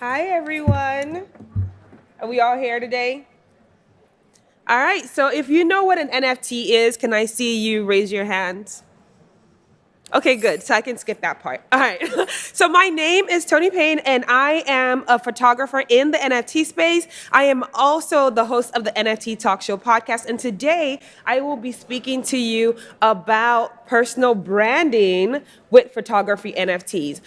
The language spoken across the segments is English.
Hi, everyone. Are we all here today? All right, so if you know what an NFT is, can I see you raise your hands? Okay, good. So I can skip that part. All right. So my name is Toni Payne, and I am a photographer in the NFT space. I am also the host of the NFT Talk Show podcast, and today I will be speaking to you about personal branding with photography NFTs.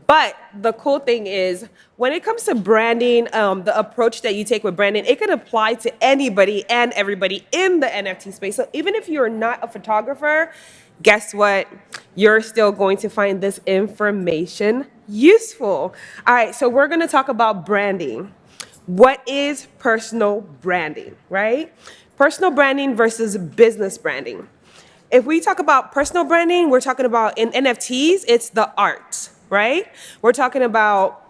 But the cool thing is, when it comes to branding, the approach that you take with branding, it can apply to anybody and everybody in the NFT space. So even if you're not a photographer, guess what? You're still going to find this information useful. All right, so we're going to talk about branding. What is personal branding, right? Personal branding versus business branding. If we talk about personal branding, we're talking about in NFTs, it's the art, right? We're talking about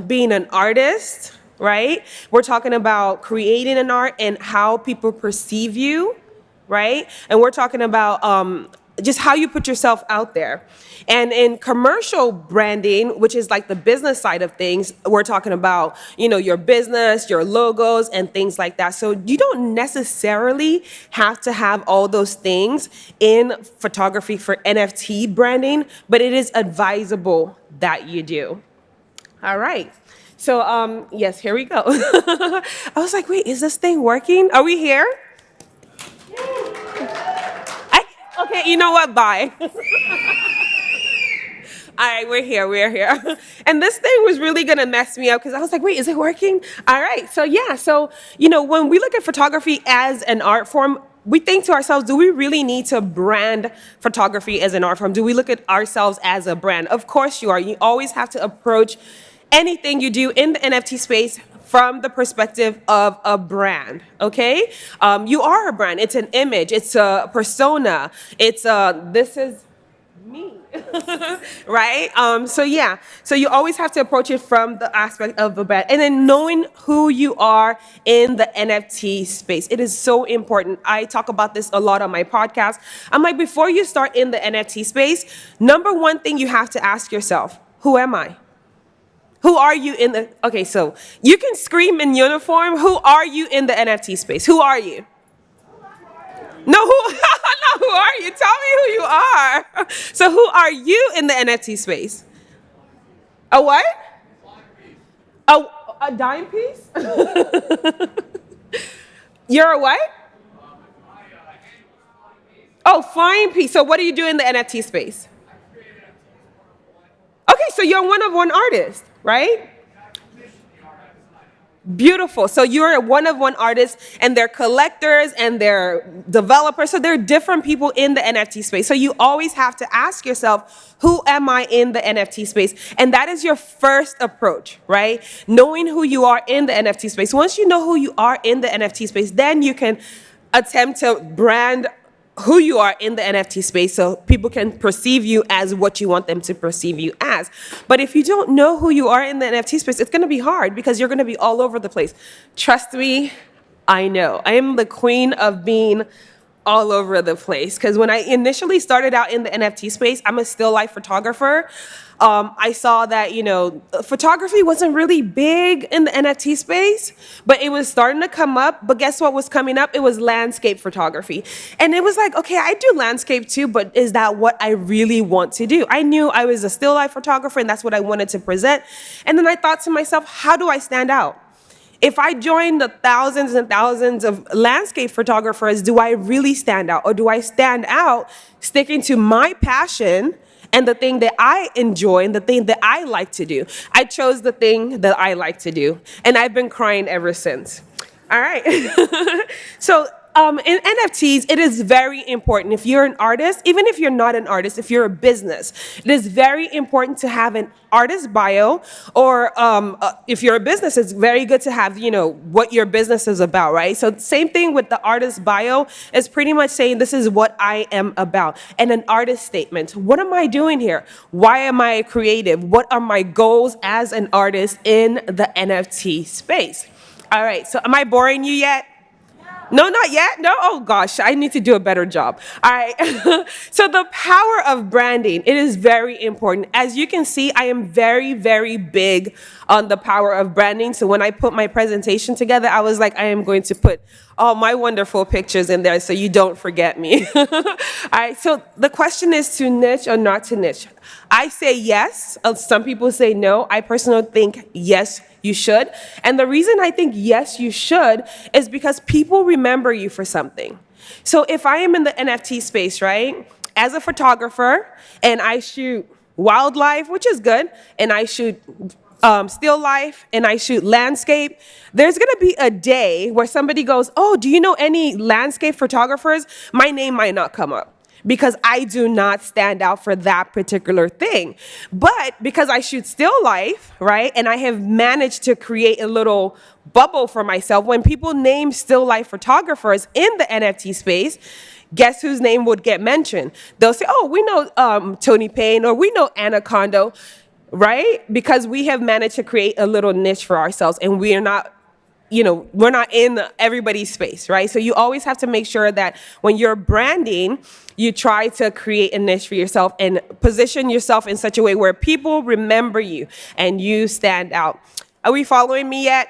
being an artist, right? We're talking about creating an art and how people perceive you, right? And we're talking about just how you put yourself out there. And in commercial branding, which is like the business side of things, we're talking about, your business, your logos, and things like that. So you don't necessarily have to have all those things in photography for NFT branding, but it is advisable that you do. All right. So, yes, here we go. I was like, wait, is this thing working? Are we here? Okay, you know what? Bye. All right, we're here. And this thing was really gonna mess me up because I was like, wait, is it working? All right, so when we look at photography as an art form, we think to ourselves, do we really need to brand photography as an art form? Do we look at ourselves as a brand? Of course you are. You always have to approach anything you do in the NFT space from the perspective of a brand, okay? You are a brand. It's an image. It's a persona. This is me, right? So you always have to approach it from the aspect of the brand. And then knowing who you are in the NFT space. It is so important. I talk about this a lot on my podcast. I'm like, before you start in the NFT space, number one thing you have to ask yourself, who am I? Who are you in the, okay, so you can scream in uniform. Who are you in the NFT space? Who are you? No, who are you? Tell me who you are. So who are you in the NFT space? A what? A dime piece? You're a what? Oh, flying piece. So what do you do in the NFT space? Okay, so you're one of one artist, right? Beautiful. So you're a one of one artist, and they're collectors and they're developers. So there are different people in the NFT space. So you always have to ask yourself, who am I in the NFT space? And that is your first approach, right? Knowing who you are in the NFT space. Once you know who you are in the NFT space, then you can attempt to brand who you are in the NFT space so people can perceive you as what you want them to perceive you as. But if you don't know who you are in the NFT space, it's going to be hard because you're going to be all over the place. Trust me, I know. I am the queen of being all over the place because when I initially started out in the NFT space, I'm a still life photographer. I saw that, photography wasn't really big in the NFT space, but it was starting to come up. But guess what was coming up? It was landscape photography. And it was like, okay, I do landscape too, but is that what I really want to do? I knew I was a still life photographer and that's what I wanted to present. And then I thought to myself, how do I stand out? If I join the thousands and thousands of landscape photographers, do I really stand out? Or do I stand out sticking to my passion and the thing that I enjoy and the thing that I like to do? I chose the thing that I like to do, and I've been crying ever since. All right. So in NFTs, it is very important. If you're an artist, even if you're not an artist, if you're a business, it is very important to have an artist bio, or if you're a business, it's very good to have, what your business is about, right? So same thing with the artist bio is pretty much saying this is what I am about. And an artist statement. What am I doing here? Why am I creative? What are my goals as an artist in the NFT space? All right, so am I boring you yet? No, not yet. No. Oh gosh, I need to do a better job. All right. So the power of branding, it is very important. As you can see, I am very, very big on the power of branding. So when I put my presentation together, I was like, I am going to put all my wonderful pictures in there so you don't forget me. All right. So the question is to niche or not to niche. I say yes. Some people say no. I personally think yes, you should. And the reason I think yes, you should is because people remember you for something. So if I am in the NFT space, right, as a photographer, and I shoot wildlife, which is good, and I shoot still life, and I shoot landscape, there's gonna be a day where somebody goes, oh, do you know any landscape photographers? My name might not come up, because I do not stand out for that particular thing. But because I shoot still life, right, and I have managed to create a little bubble for myself, when people name still life photographers in the NFT space, guess whose name would get mentioned? They'll say, oh, we know Toni Payne, or we know Anaconda, right? Because we have managed to create a little niche for ourselves, and we are not, we're not in everybody's space, right? So you always have to make sure that when you're branding, you try to create a niche for yourself and position yourself in such a way where people remember you and you stand out. Are we following me yet?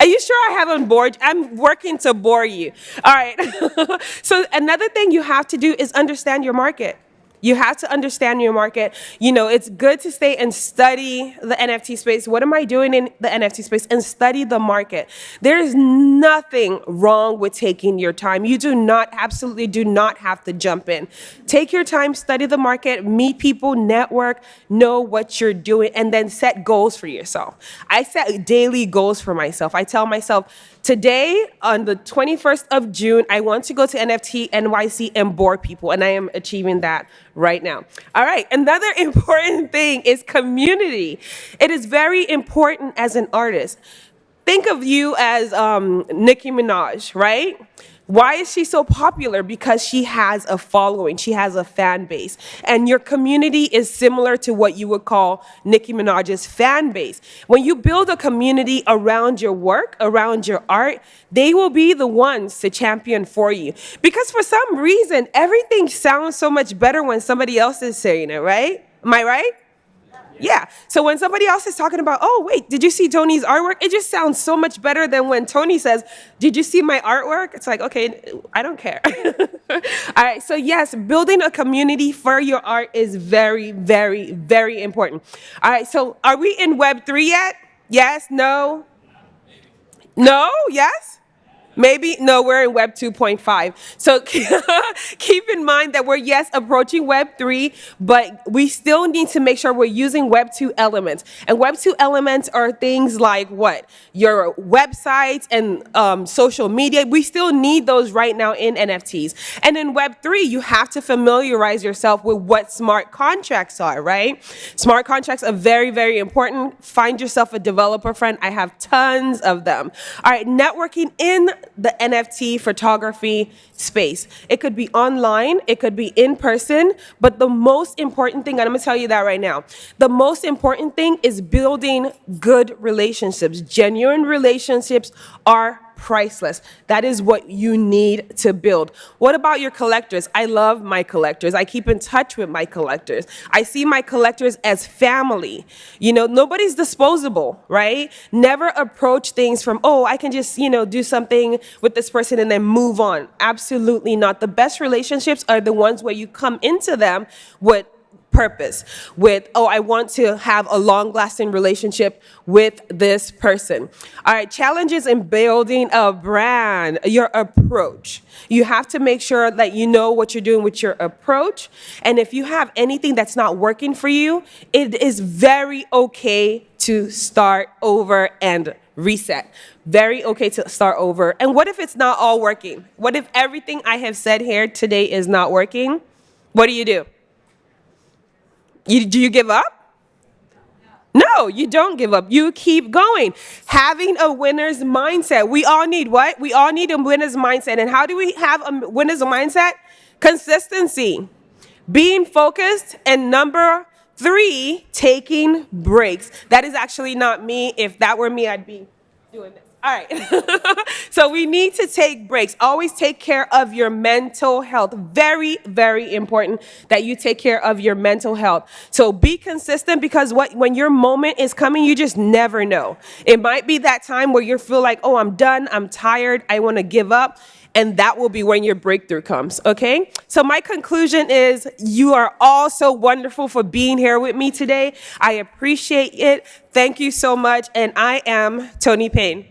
Are you sure I haven't bored? I'm working to bore you. All right. So another thing you have to do is understand your market. You have to understand your market. It's good to stay and study the NFT space. What am I doing in the NFT space? And study the market. There is nothing wrong with taking your time. You absolutely do not have to jump in. Take your time, study the market, meet people, network, know what you're doing, and then set goals for yourself. I set daily goals for myself. I tell myself, today, on the 21st of June, I want to go to NFT.NYC and bore people, and I am achieving that right now. All right, another important thing is community. It is very important as an artist. Think of you as Nicki Minaj, right? Why is she so popular? Because she has a following, she has a fan base. And your community is similar to what you would call Nicki Minaj's fan base. When you build a community around your work, around your art, they will be the ones to champion for you. Because for some reason, everything sounds so much better when somebody else is saying it, right? Am I right? Yeah. So when somebody else is talking about, oh, wait, did you see Toni's artwork? It just sounds so much better than when Toni says, did you see my artwork? It's like, okay, I don't care. All right. So yes, building a community for your art is very, very, very important. All right. So are we in Web3 yet? Yes? No? No? Yes? Maybe, no, we're in Web 2.5. So keep in mind that we're, yes, approaching Web 3, but we still need to make sure we're using Web 2 elements. And Web 2 elements are things like what? Your websites and social media. We still need those right now in NFTs. And in Web 3, you have to familiarize yourself with what smart contracts are, right? Smart contracts are very, very important. Find yourself a developer friend. I have tons of them. All right, networking in the NFT photography space. It could be online, it could be in person, but the most important thing, and I'm gonna tell you that right now, the most important thing is building good relationships. Genuine relationships are priceless. That is what you need to build. What about your collectors? I love my collectors. I keep in touch with my collectors. I see my collectors as family. Nobody's disposable, right? Never approach things from, oh, I can just, do something with this person and then move on. Absolutely not. The best relationships are the ones where you come into them with purpose, with, oh, I want to have a long-lasting relationship with this person. All right, challenges in building a brand, your approach. You have to make sure that you know what you're doing with your approach. And if you have anything that's not working for you, it is very okay to start over and reset. Very okay to start over. And what if it's not all working? What if everything I have said here today is not working? What do? Do you give up? No, you don't give up. You keep going. Having a winner's mindset. We all need what? We all need a winner's mindset. And how do we have a winner's mindset? Consistency. Being focused. And number 3, taking breaks. That is actually not me. If that were me, I'd be doing this. All right. So we need to take breaks. Always take care of your mental health. Very, very important that you take care of your mental health. So be consistent, because when your moment is coming, you just never know. It might be that time where you feel like, oh, I'm done, I'm tired, I want to give up. And that will be when your breakthrough comes, okay? So my conclusion is, you are all so wonderful for being here with me today. I appreciate it. Thank you so much. And I am Toni Payne.